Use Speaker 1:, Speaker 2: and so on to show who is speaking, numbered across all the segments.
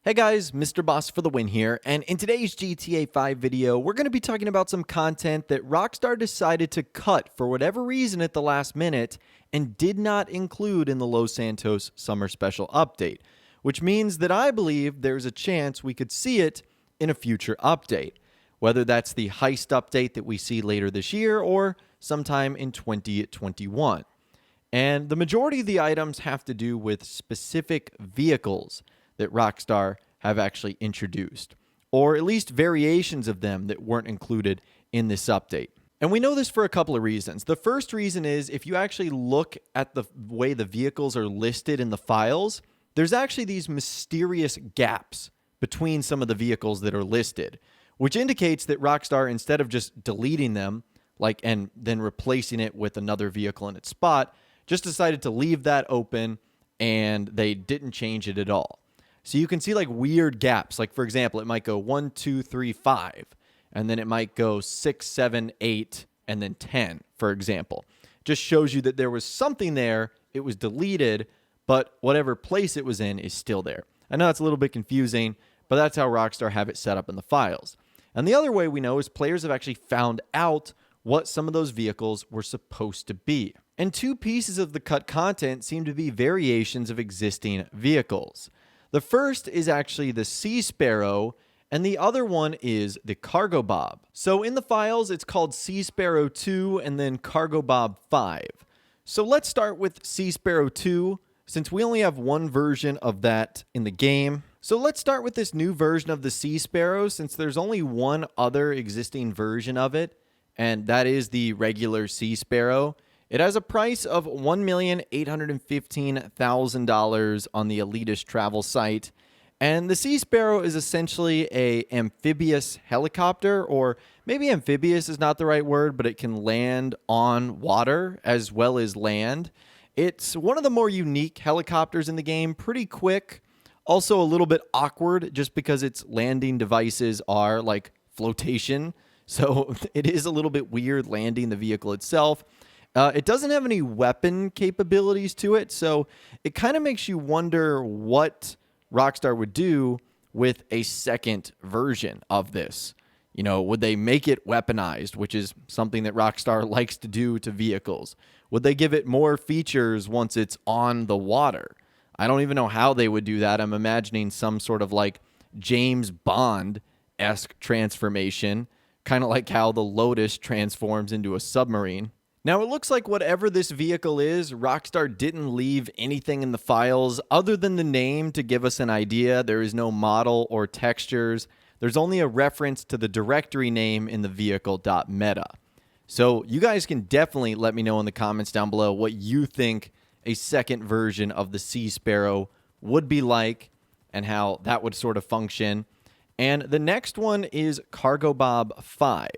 Speaker 1: Hey guys, Mr. Boss for the win here, and in today's GTA 5 video, we're going to be talking about some content that Rockstar decided to cut for whatever reason at the last minute and did not include in the Los Santos Summer Special update, which means that I believe there's a chance we could see it in a future update, whether that's the heist update that we see later this year or sometime in 2021. And the majority of the items have to do with specific vehicles that Rockstar have actually introduced, or at least variations of them that weren't included in this update. And we know this for a couple of reasons. The first reason is if you actually look at the way the vehicles are listed in the files, there's actually these mysterious gaps between some of the vehicles that are listed, which indicates that Rockstar, instead of just deleting them and then replacing it with another vehicle in its spot, just decided to leave that open and they didn't change it at all. So you can see like weird gaps. Like, for example, it might go 1, 2, 3, 5, and then it might go 6, 7, 8, and then 10, for example. Just shows you that there was something there, it was deleted, but whatever place it was in is still there. I know it's a little bit confusing, but that's how Rockstar have it set up in the files. And the other way we know is players have actually found out what some of those vehicles were supposed to be. And two pieces of the cut content seem to be variations of existing vehicles. The first is actually the Sea Sparrow, and the other one is the Cargo Bob. So in the files, it's called Sea Sparrow 2 and then Cargo Bob 5. So let's start with Sea Sparrow 2, since we only have one version of that in the game. So let's start with this new version of the Sea Sparrow, since there's only one other existing version of it, and that is the regular Sea Sparrow. It has a price of $1,815,000 on the Elitist travel site. And the Sea Sparrow is essentially an amphibious helicopter, or maybe amphibious is not the right word, but it can land on water as well as land. It's one of the more unique helicopters in the game, pretty quick, also a little bit awkward just because its landing devices are like flotation. So it is a little bit weird landing the vehicle itself. It doesn't have any weapon capabilities to it, so it kind of makes you wonder what Rockstar would do with a second version of this. You know, would they make it weaponized, which is something that Rockstar likes to do to vehicles? Would they give it more features once it's on the water? I don't even know how they would do that. I'm imagining some sort of like James Bond-esque transformation, kind of like how the Lotus transforms into a submarine. Now, it looks like whatever this vehicle is, Rockstar didn't leave anything in the files other than the name to give us an idea. There is no model or textures. There's only a reference to the directory name in the vehicle.meta. So you guys can definitely let me know in the comments down below what you think a second version of the Sea Sparrow would be like and how that would sort of function. And the next one is Cargo Bob 5.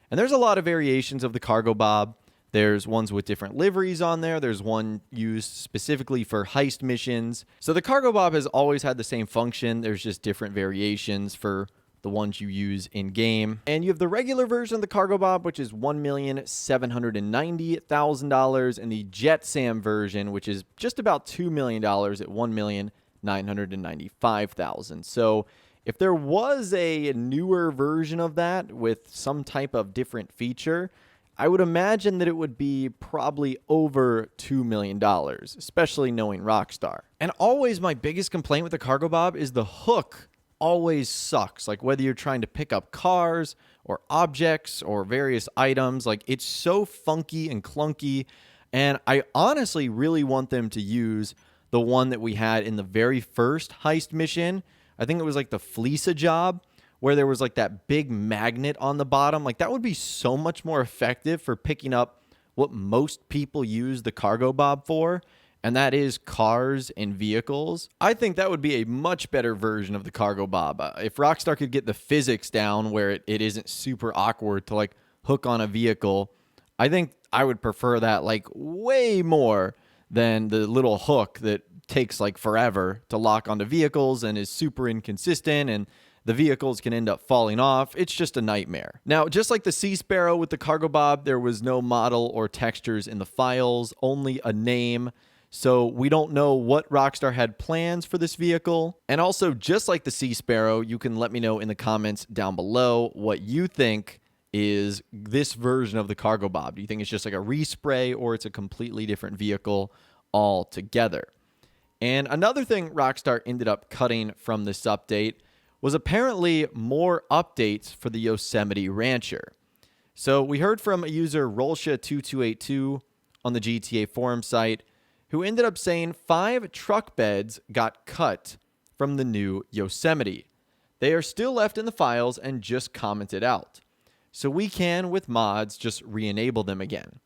Speaker 1: And there's a lot of variations of the Cargo Bob. There's ones with different liveries on there. There's one used specifically for heist missions. So the Cargo Bob has always had the same function. There's just different variations for the ones you use in-game. And you have the regular version of the Cargo Bob, which is $1,790,000, and the Jet Sam version, which is just about $2 million at $1,995,000. So if there was a newer version of that with some type of different feature, I would imagine that it would be probably over $2 million, especially knowing Rockstar. And always my biggest complaint with the Cargo Bob is the hook always sucks. Like whether you're trying to pick up cars or objects or various items, like it's so funky and clunky. And I honestly really want them to use the one that we had in the very first heist mission. I think it was like the Fleeca job, where there was like that big magnet on the bottom. Like that would be so much more effective for picking up what most people use the Cargo Bob for, and that is cars and vehicles. I think that would be a much better version of the Cargo Bob. If Rockstar could get the physics down where it isn't super awkward to like hook on a vehicle, I think I would prefer that like way more than the little hook that takes like forever to lock onto vehicles and is super inconsistent, and the vehicles can end up falling off. It's just a nightmare. Now, just like the Sea Sparrow with the Cargo Bob, there was no model or textures in the files, only a name. So we don't know what Rockstar had plans for this vehicle. And also, just like the Sea Sparrow, you can let me know in the comments down below what you think is this version of the Cargo Bob. Do you think it's just like a respray, or it's a completely different vehicle altogether? And another thing Rockstar ended up cutting from this update was apparently more updates for the Yosemite Rancher. So we heard from a user, Rolsha2282, on the GTA forum site, who ended up saying 5 truck beds got cut from the new Yosemite. They are still left in the files and just commented out. So we can, with mods, just re-enable them again.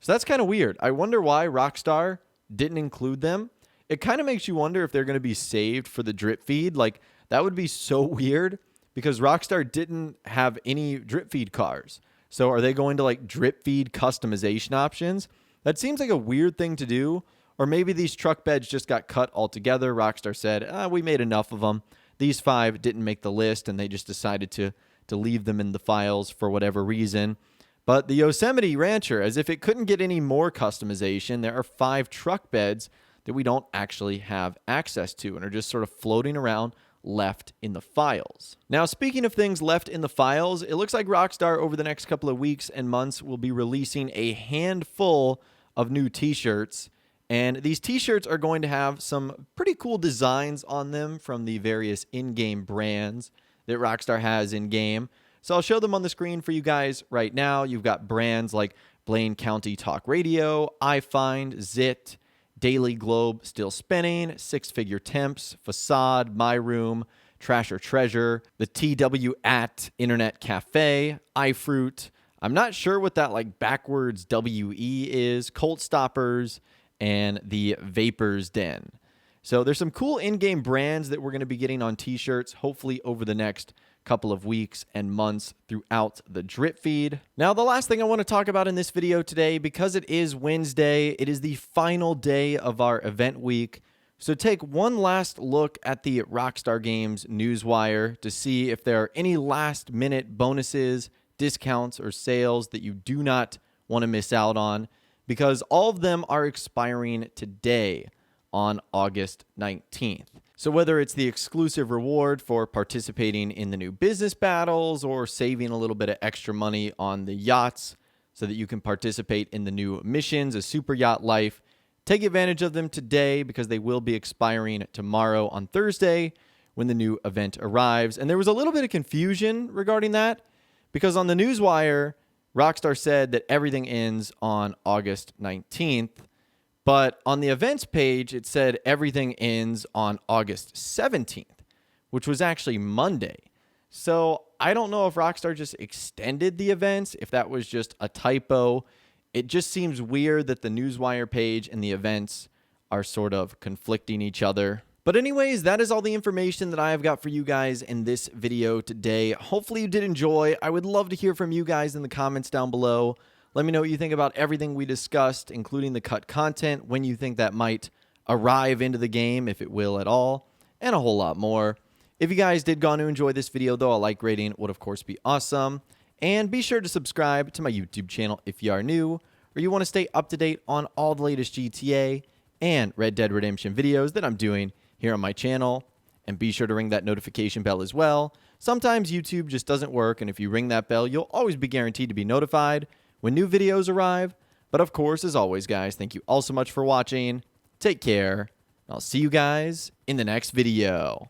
Speaker 1: So that's kind of weird. I wonder why Rockstar didn't include them. It kind of makes you wonder if they're going to be saved for the drip feed. Like, that would be so weird because Rockstar didn't have any drip feed cars. So are they going to like drip feed customization options? That seems like a weird thing to do. Or maybe these truck beds just got cut altogether. Rockstar said, we made enough of them. These 5 didn't make the list, and they just decided to leave them in the files for whatever reason. But the Yosemite Rancher, as if it couldn't get any more customization, there are 5 truck beds that we don't actually have access to and are just sort of floating around left in the files. Now, speaking of things left in the files, it looks like Rockstar over the next couple of weeks and months will be releasing a handful of new T-shirts. And these T-shirts are going to have some pretty cool designs on them from the various in-game brands that Rockstar has in-game. So I'll show them on the screen for you guys right now. You've got brands like Blaine County Talk Radio, iFind, Zit, Daily Globe Still Spinning, Six Figure Temps, Facade, My Room, Trash or Treasure, the TW at Internet Cafe, iFruit. I'm not sure what that like backwards WE is, Colt Stoppers, and the Vapors Den. So there's some cool in-game brands that we're going to be getting on T-shirts, hopefully over the next couple of weeks and months throughout the drip feed. Now, the last thing I want to talk about in this video today, because it is Wednesday, it is the final day of our event week. So take one last look at the Rockstar Games newswire to see if there are any last-minute bonuses, discounts, or sales that you do not want to miss out on, because all of them are expiring today on August 19th. So whether it's the exclusive reward for participating in the new business battles or saving a little bit of extra money on the yachts so that you can participate in the new missions, a Super Yacht Life, take advantage of them today because they will be expiring tomorrow on Thursday when the new event arrives. And there was a little bit of confusion regarding that because on the newswire, Rockstar said that everything ends on August 19th. But on the events page, it said everything ends on August 17th, which was actually Monday. So I don't know if Rockstar just extended the events, if that was just a typo. It just seems weird that the newswire page and the events are sort of conflicting each other. But anyways, that is all the information that I have got for you guys in this video today. Hopefully you did enjoy. I would love to hear from you guys in the comments down below. Let me know what you think about everything we discussed, including the cut content, when you think that might arrive into the game, if it will at all, and a whole lot more. If you guys did go on to enjoy this video, though, a like rating would, of course, be awesome. And be sure to subscribe to my YouTube channel if you are new, or you want to stay up to date on all the latest GTA and Red Dead Redemption videos that I'm doing here on my channel. And be sure to ring that notification bell as well. Sometimes YouTube just doesn't work, and if you ring that bell, you'll always be guaranteed to be notified when new videos arrive. But of course, as always, guys, thank you all so much for watching. Take care. I'll see you guys in the next video.